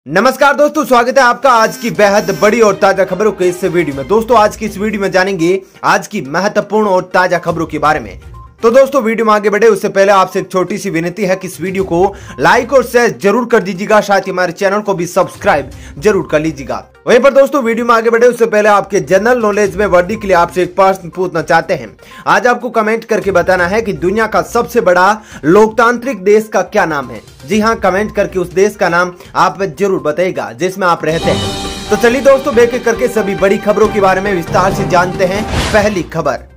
नमस्कार दोस्तों, स्वागत है आपका आज की बेहद बड़ी और ताजा खबरों के इस वीडियो में। दोस्तों आज की इस वीडियो में जानेंगे आज की महत्वपूर्ण और ताजा खबरों के बारे में। तो दोस्तों वीडियो में आगे बढ़े उससे पहले आपसे एक छोटी सी विनती है कि इस वीडियो को लाइक और शेयर जरूर कर दीजिएगा, साथ ही हमारे चैनल को भी सब्सक्राइब जरूर कर लीजिएगा। वहीं पर दोस्तों वीडियो में आगे बढ़े उससे पहले आपके जनरल नॉलेज में वृद्धि के लिए आपसे एक प्रश्न पूछना चाहते हैं। आज आपको कमेंट करके बताना है कि दुनिया का सबसे बड़ा लोकतांत्रिक देश का क्या नाम है। जी हाँ, कमेंट करके उस देश का नाम आप जरूर बताइएगा जिसमें आप रहते हैं। तो चलिए दोस्तों एक एक करके सभी बड़ी खबरों के बारे में विस्तार से जानते हैं। पहली खबर,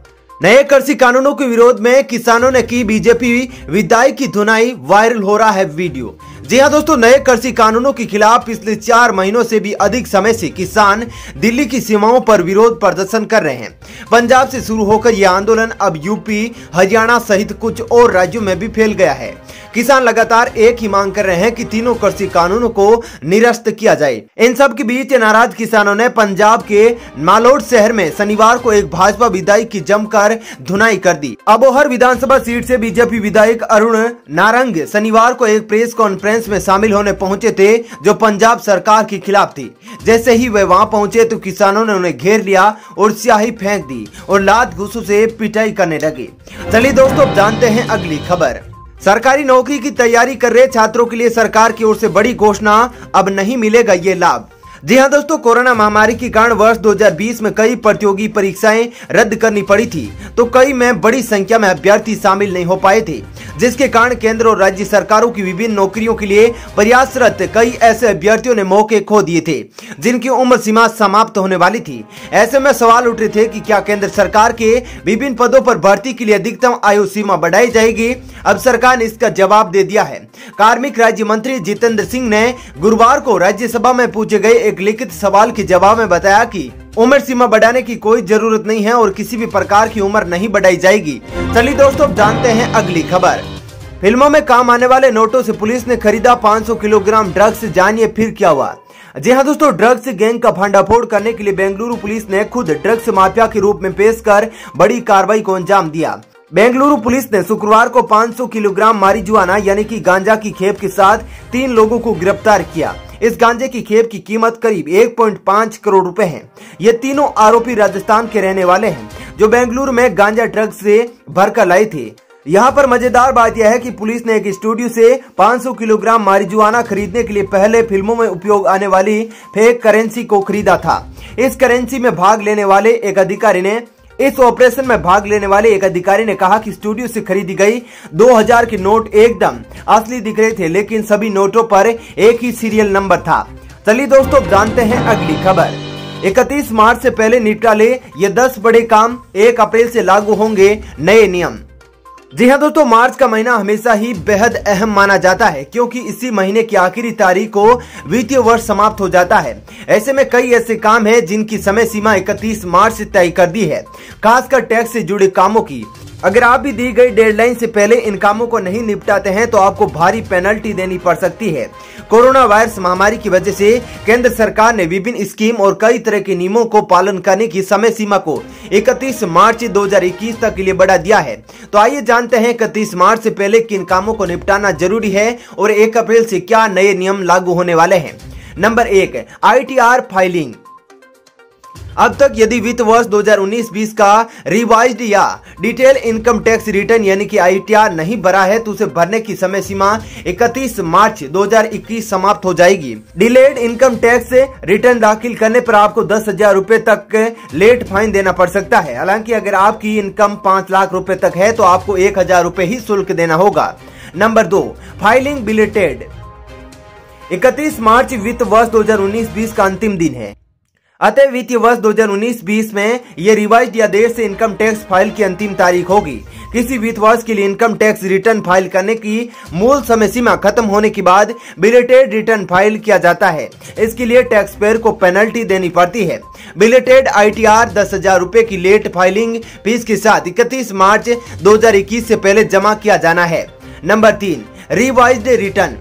नए कृषि कानूनों के विरोध में किसानों ने की बीजेपी विधायक की धुनाई, वायरल हो रहा है वीडियो। जी हाँ दोस्तों, नए कृषि कानूनों के खिलाफ पिछले 4 महीनों से भी अधिक समय से किसान दिल्ली की सीमाओं पर विरोध प्रदर्शन कर रहे हैं। पंजाब से शुरू होकर यह आंदोलन अब यूपी, हरियाणा सहित कुछ और राज्यों में भी फैल गया है। किसान लगातार एक ही मांग कर रहे हैं कि तीनों कृषि कानूनों को निरस्त किया जाए। इन सब के बीच नाराज किसानों ने पंजाब के मालोड शहर में शनिवार को एक भाजपा विधायक की जमकर धुनाई कर दी। अबोहर विधानसभा सीट से बीजेपी विधायक अरुण नारंग शनिवार को एक प्रेस कॉन्फ्रेंस में शामिल होने पहुंचे थे जो पंजाब सरकार के खिलाफ थी। जैसे ही वे वहां पहुंचे तो किसानों ने उन्हें घेर लिया और स्याही फेंक दी और लात घूंसों से पिटाई करने लगे। चलिए दोस्तों अब जानते हैं अगली खबर। सरकारी नौकरी की तैयारी कर रहे छात्रों के लिए सरकार की ओर से बड़ी घोषणा, अब नहीं मिलेगा ये लाभ। जी हाँ दोस्तों, कोरोना महामारी के कारण वर्ष 2020 में कई प्रतियोगी परीक्षाएं रद्द करनी पड़ी थी, तो कई में बड़ी संख्या में अभ्यर्थी शामिल नहीं हो पाए थे, जिसके कारण केंद्र और राज्य सरकारों की विभिन्न नौकरियों के लिए प्रयासरत कई ऐसे अभ्यर्थियों ने मौके खो दिए थे जिनकी उम्र सीमा समाप्त होने वाली थी। ऐसे में सवाल उठ रहे थे कि क्या केंद्र सरकार के विभिन्न पदों पर भर्ती के लिए अधिकतम आयु सीमा बढ़ाई जाएगी। अब सरकार ने इसका जवाब दे दिया है। कार्मिक राज्य मंत्री जितेंद्र सिंह ने गुरुवार को राज्यसभा में पूछे गए एक लिखित सवाल के जवाब में बताया कि उम्र सीमा बढ़ाने की कोई जरूरत नहीं है और किसी भी प्रकार की उम्र नहीं बढ़ाई जाएगी। चलिए दोस्तों जानते हैं अगली खबर। फिल्मों में काम आने वाले नोटों से पुलिस ने खरीदा 500 किलोग्राम ड्रग्स, जानिए फिर क्या हुआ। जी हाँ दोस्तों, ड्रग्स गैंग का भंडाफोड़ करने के लिए बेंगलुरु पुलिस ने खुद ड्रग्स माफिया के रूप में पेश कर बड़ी कार्रवाई को अंजाम दिया। बेंगलुरु पुलिस ने शुक्रवार को 500 किलोग्राम मारिजुआना यानी कि गांजा की खेप के साथ 3 लोगों को गिरफ्तार किया। इस गांजे की खेप की कीमत करीब 1.5 करोड़ रुपए है। ये तीनों आरोपी राजस्थान के रहने वाले हैं जो बेंगलुरु में गांजा ड्रग्स से भरकर लाए थे। यहाँ पर मजेदार बात यह है कि पुलिस ने एक स्टूडियो से 500 किलोग्राम मारिजुआना खरीदने के लिए पहले फिल्मों में उपयोग आने वाली फेक करेंसी को खरीदा था। इस करेंसी में भाग लेने वाले एक अधिकारी ने कहा कि स्टूडियो से खरीदी गई 2000 के नोट एकदम असली दिख रहे थे, लेकिन सभी नोटों पर एक ही सीरियल नंबर था। चलिए दोस्तों जानते हैं अगली खबर। 31 मार्च से पहले निपटा ले ये 10 बड़े काम, 1 अप्रैल से लागू होंगे नए नियम। जी हाँ दोस्तों, मार्च का महीना हमेशा ही बेहद अहम माना जाता है क्योंकि इसी महीने की आखिरी तारीख को वित्तीय वर्ष समाप्त हो जाता है। ऐसे में कई ऐसे काम हैं जिनकी समय सीमा 31 मार्च से तय कर दी है, खासकर टैक्स से जुड़े कामों की। अगर आप भी दी गई डेडलाइन से पहले इन कामों को नहीं निपटाते हैं तो आपको भारी पेनल्टी देनी पड़ सकती है। कोरोना वायरस महामारी की वजह से केंद्र सरकार ने विभिन्न स्कीम और कई तरह के नियमों को पालन करने की समय सीमा को 31 मार्च 2021 तक के लिए बढ़ा दिया है। तो आइए जानते हैं 31 मार्च से पहले किन कामों को निपटाना जरूरी है और 1 अप्रैल से क्या नए नियम लागू होने वाले हैं। Number 1, ITR filing. अब तक यदि वित्त वर्ष 2019-20 का रिवाइज्ड या डिटेल इनकम टैक्स रिटर्न यानी कि ITR नहीं भरा है तो उसे भरने की समय सीमा 31 मार्च 2021 समाप्त हो जाएगी। डिलेड इनकम टैक्स रिटर्न दाखिल करने पर आपको 10,000 रुपए तक लेट फाइन देना पड़ सकता है। हालांकि अगर आपकी इनकम 5 लाख रुपए तक है तो आपको 1,000 रुपए ही शुल्क देना होगा। Number 2, filing belated. 31 मार्च वित्त वर्ष 2019-20 का अंतिम दिन है, अतः वित्तीय वर्ष 2019-20 में ये रिवाइज्ड या देर से इनकम टैक्स फाइल की अंतिम तारीख होगी। किसी वित्त वर्ष के लिए इनकम टैक्स रिटर्न फाइल करने की मूल समय सीमा खत्म होने के बाद बिलेटेड रिटर्न फाइल किया जाता है। इसके लिए टैक्स पेयर को पेनल्टी देनी पड़ती है। बिलेटेड ITR 10,000 रुपए की लेट फाइलिंग फीस के साथ 31 मार्च 2021 से पहले जमा किया जाना है। Number 3, revised return.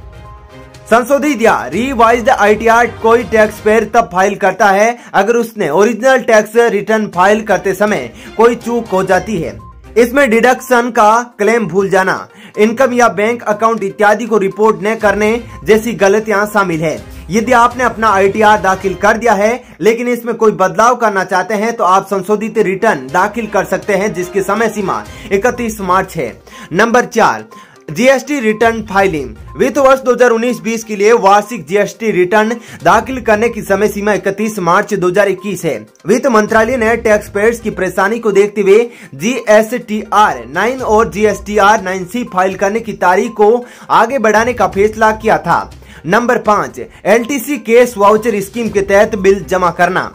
संशोधित या रिवाइज्ड ITR कोई टैक्स पेयर तब फाइल करता है अगर उसने ओरिजिनल टैक्स रिटर्न फाइल करते समय कोई चूक हो जाती है। इसमें डिडक्शन का क्लेम भूल जाना, इनकम या बैंक अकाउंट इत्यादि को रिपोर्ट न करने जैसी गलतियां शामिल है। यदि आपने अपना ITR दाखिल कर दिया है लेकिन इसमें कोई बदलाव करना चाहते हैं तो आप संशोधित रिटर्न दाखिल कर सकते हैं, जिसकी समय सीमा 31 मार्च है। Number 4, GST return filing. वित्त वर्ष 2019-20 के लिए वार्षिक GST रिटर्न दाखिल करने की समय सीमा 31 मार्च 2021 है। वित्त मंत्रालय ने टैक्स पेयर्स की परेशानी को देखते हुए GSTR 9 और GSTR 9C फाइल करने की तारीख को आगे बढ़ाने का फैसला किया था। Number 5, LTC case voucher scheme के तहत बिल जमा करना।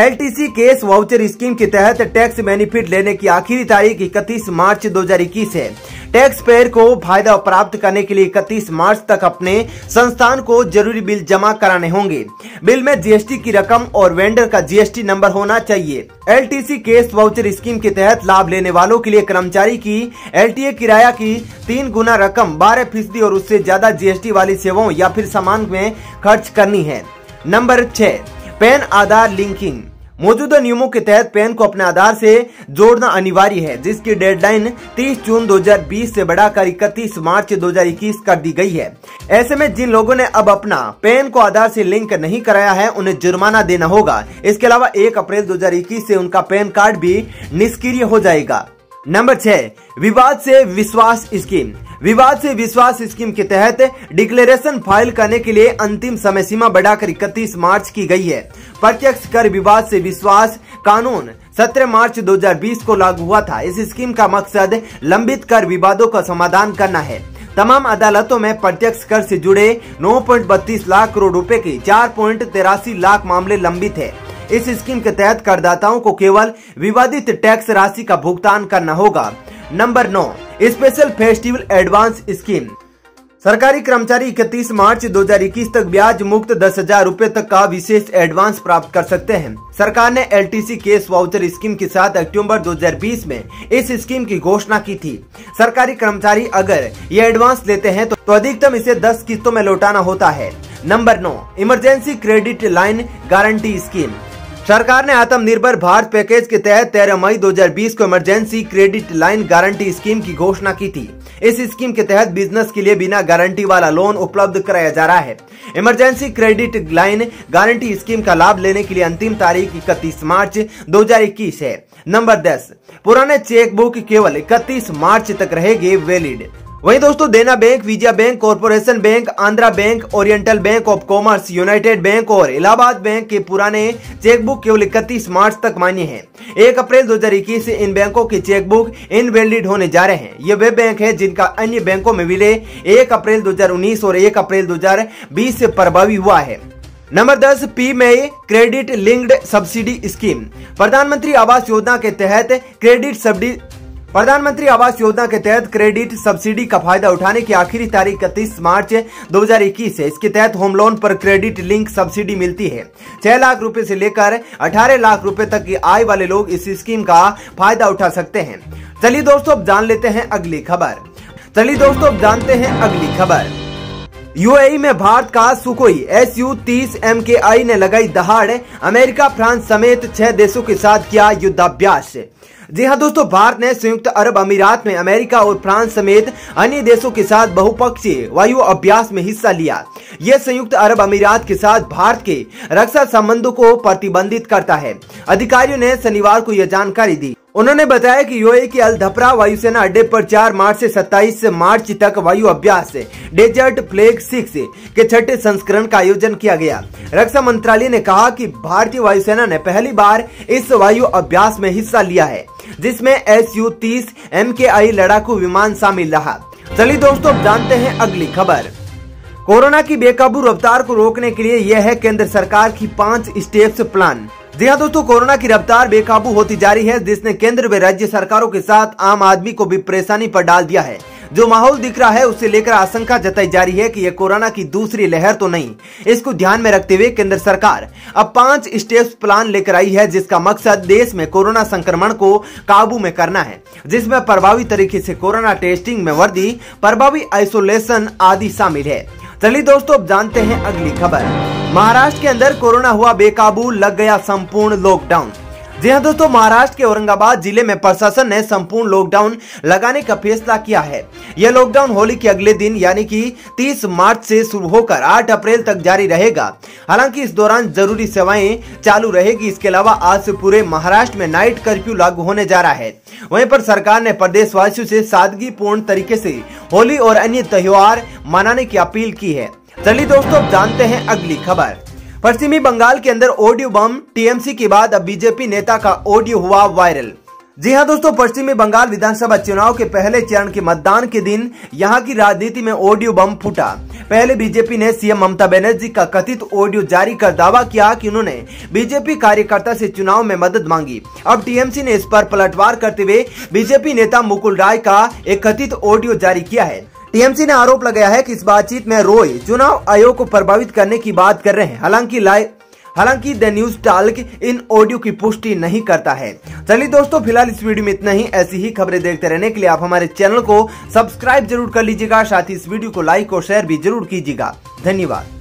LTC केस वाउचर स्कीम के तहत टैक्स बेनिफिट लेने की आखिरी तारीख 31 मार्च 2021 है। टैक्स पेयर को फायदा प्राप्त करने के लिए 31 मार्च तक अपने संस्थान को जरूरी बिल जमा कराने होंगे। बिल में GST की रकम और वेंडर का GST नंबर होना चाहिए। LTC केस वाउचर स्कीम के तहत लाभ लेने वालों के लिए कर्मचारी की LTA किराया की 3 गुना रकम 12% और उससे ज्यादा GST वाली सेवाओं या फिर सामान में खर्च करनी है। नंबर 6, पैन आधार लिंकिंग। मौजूदा नियमों के तहत पैन को अपने आधार से जोड़ना अनिवार्य है, जिसकी डेडलाइन 30 जून 2020 से बढ़ाकर 31 मार्च 2021 कर दी गई है। ऐसे में जिन लोगों ने अब अपना पैन को आधार से लिंक नहीं कराया है उन्हें जुर्माना देना होगा। इसके अलावा 1 अप्रैल 2021 से उनका पैन कार्ड भी निष्क्रिय हो जाएगा। नंबर 6, विवाद से विश्वास स्कीम। विवाद से विश्वास स्कीम के तहत डिक्लेरेशन फाइल करने के लिए अंतिम समय सीमा बढ़ाकर 31 मार्च की गई है। प्रत्यक्ष कर विवाद से विश्वास कानून 17 मार्च 2020 को लागू हुआ था। इस स्कीम का मकसद लंबित कर विवादों का समाधान करना है। तमाम अदालतों में प्रत्यक्ष कर से जुड़े 9.32 लाख करोड़ रुपए के 4.83 लाख मामले लंबित है। इस स्कीम के तहत करदाताओं को केवल विवादित टैक्स राशि का भुगतान करना होगा। Number 9, special festival advance scheme. सरकारी कर्मचारी 31 मार्च 2021 तक ब्याज मुक्त 10,000 रूपए तक का विशेष एडवांस प्राप्त कर सकते हैं। सरकार ने LTC केस वाउचर स्कीम के साथ अक्टूबर 2020 में इस स्कीम की घोषणा की थी। सरकारी कर्मचारी अगर ये एडवांस लेते हैं तो अधिकतम इसे 10 किस्तों में लौटाना होता है। Number 9, emergency credit line guarantee scheme. सरकार ने आत्मनिर्भर भारत पैकेज के तहत 13 मई 2020 को emergency credit line guarantee scheme की घोषणा की थी। इस स्कीम के तहत बिजनेस के लिए बिना गारंटी वाला लोन उपलब्ध कराया जा रहा है। Emergency credit line guarantee scheme का लाभ लेने के लिए अंतिम तारीख 31 मार्च 2021 है। नंबर 10, पुराने चेकबुक केवल 31 मार्च तक रहेंगे वैलिड। वहीं दोस्तों देना bank, Vijaya bank, corporation bank, Andhra bank, oriental bank of commerce, United bank और इलाहाबाद बैंक के पुराने चेकबुक केवल 31 मार्च तक मान्य हैं। 1 अप्रैल 2021 से इन बैंकों के चेकबुक इनवैलिड होने जा रहे हैं। ये वे बैंक है जिनका अन्य बैंकों में विलय 1 अप्रैल 2019 और 1 अप्रैल 2020 से प्रभावी हुआ है। Number 10, PMAY credit linked subsidy scheme. प्रधानमंत्री आवास योजना के तहत क्रेडिट सब्सिडी का फायदा उठाने की आखिरी तारीख 31 मार्च 2021 है। इसके तहत होम लोन पर क्रेडिट लिंक सब्सिडी मिलती है। 6 लाख रुपए से लेकर 18 लाख रुपए तक की आय वाले लोग इस स्कीम का फायदा उठा सकते हैं। चलिए दोस्तों अब जान लेते हैं अगली खबर। UAE में भारत का सुखोई Su-30 MKI ने लगाई दहाड़। अमेरिका, फ्रांस समेत 6 देशों के साथ किया युद्धाभ्यास। जी हाँ दोस्तों, भारत ने संयुक्त अरब अमीरात में अमेरिका और फ्रांस समेत अन्य देशों के साथ बहुपक्षीय वायु अभ्यास में हिस्सा लिया। यह संयुक्त अरब अमीरात के साथ भारत के रक्षा संबंधों को प्रतिबंधित करता है। अधिकारियों ने शनिवार को यह जानकारी दी। उन्होंने बताया कि UAE के अल धफरा वायुसेना अड्डे पर 4 मार्च से 27 मार्च तक वायु अभ्यास डेजर्ट फ्लैग 6 के 6ठे संस्करण का आयोजन किया गया। रक्षा मंत्रालय ने कहा कि भारतीय वायुसेना ने पहली बार इस वायु अभ्यास में हिस्सा लिया है, जिसमें Su-30 MKI लड़ाकू विमान शामिल रहा। चलिए दोस्तों अब जानते हैं अगली खबर। कोरोना की बेकाबू रफ्तार को रोकने के लिए यह है केंद्र सरकार की 5 स्टेप्स प्लान। जी हाँ दोस्तों, कोरोना की रफ्तार बेकाबू होती जा रही है, जिसने केंद्र व राज्य सरकारों के साथ आम आदमी को भी परेशानी पर डाल दिया है। जो माहौल दिख रहा है उससे लेकर आशंका जताई जा रही है कि यह कोरोना की दूसरी लहर तो नहीं। इसको ध्यान में रखते हुए केंद्र सरकार अब 5 स्टेप्स प्लान लेकर आई है, जिसका मकसद देश में कोरोना संक्रमण को काबू में करना है, जिसमें प्रभावी तरीके से कोरोना टेस्टिंग में वृद्धि, प्रभावी आइसोलेशन आदि शामिल है। चलिए दोस्तों अब जानते हैं अगली खबर। महाराष्ट्र के अंदर कोरोना हुआ बेकाबू, लग गया संपूर्ण लॉकडाउन। जी हाँ दोस्तों, महाराष्ट्र के औरंगाबाद जिले में प्रशासन ने संपूर्ण लॉकडाउन लगाने का फैसला किया है। यह लॉकडाउन होली के अगले दिन यानी कि 30 मार्च से शुरू होकर 8 अप्रैल तक जारी रहेगा। हालांकि इस दौरान जरूरी सेवाएं चालू रहेगी। इसके अलावा आज से पूरे महाराष्ट्र में नाइट कर्फ्यू लागू होने जा रहा है। वहीं पर सरकार ने प्रदेशवासियों से सादगीपूर्ण तरीके से होली और अन्य त्योहार मनाने की अपील की है। चलिए दोस्तों, अब जानते हैं अगली खबर। पश्चिमी बंगाल के अंदर ऑडियो बम, टीएमसी के बाद अब बीजेपी नेता का ऑडियो हुआ वायरल। जी हां दोस्तों, पश्चिमी बंगाल विधानसभा चुनाव के पहले चरण के मतदान के दिन यहां की राजनीति में ऑडियो बम फूटा। पहले बीजेपी ने सीएम ममता बनर्जी का कथित ऑडियो जारी कर दावा किया कि उन्होंने बीजेपी कार्यकर्ता से चुनाव में मदद मांगी। अब टीएमसी ने इस पर पलटवार करते हुए बीजेपी नेता मुकुल राय का एक कथित ऑडियो जारी किया है। टीएमसी ने आरोप लगाया है कि इस बातचीत में रॉय चुनाव आयोग को प्रभावित करने की बात कर रहे हैं। हालांकि the news talk in audio की पुष्टि नहीं करता है। चलिए दोस्तों, फिलहाल इस वीडियो में इतना ही। ऐसी ही खबरें देखते रहने के लिए आप हमारे चैनल को सब्सक्राइब जरूर कर लीजिएगा। साथ ही इस वीडियो को लाइक और शेयर भी जरूर कीजिएगा। धन्यवाद।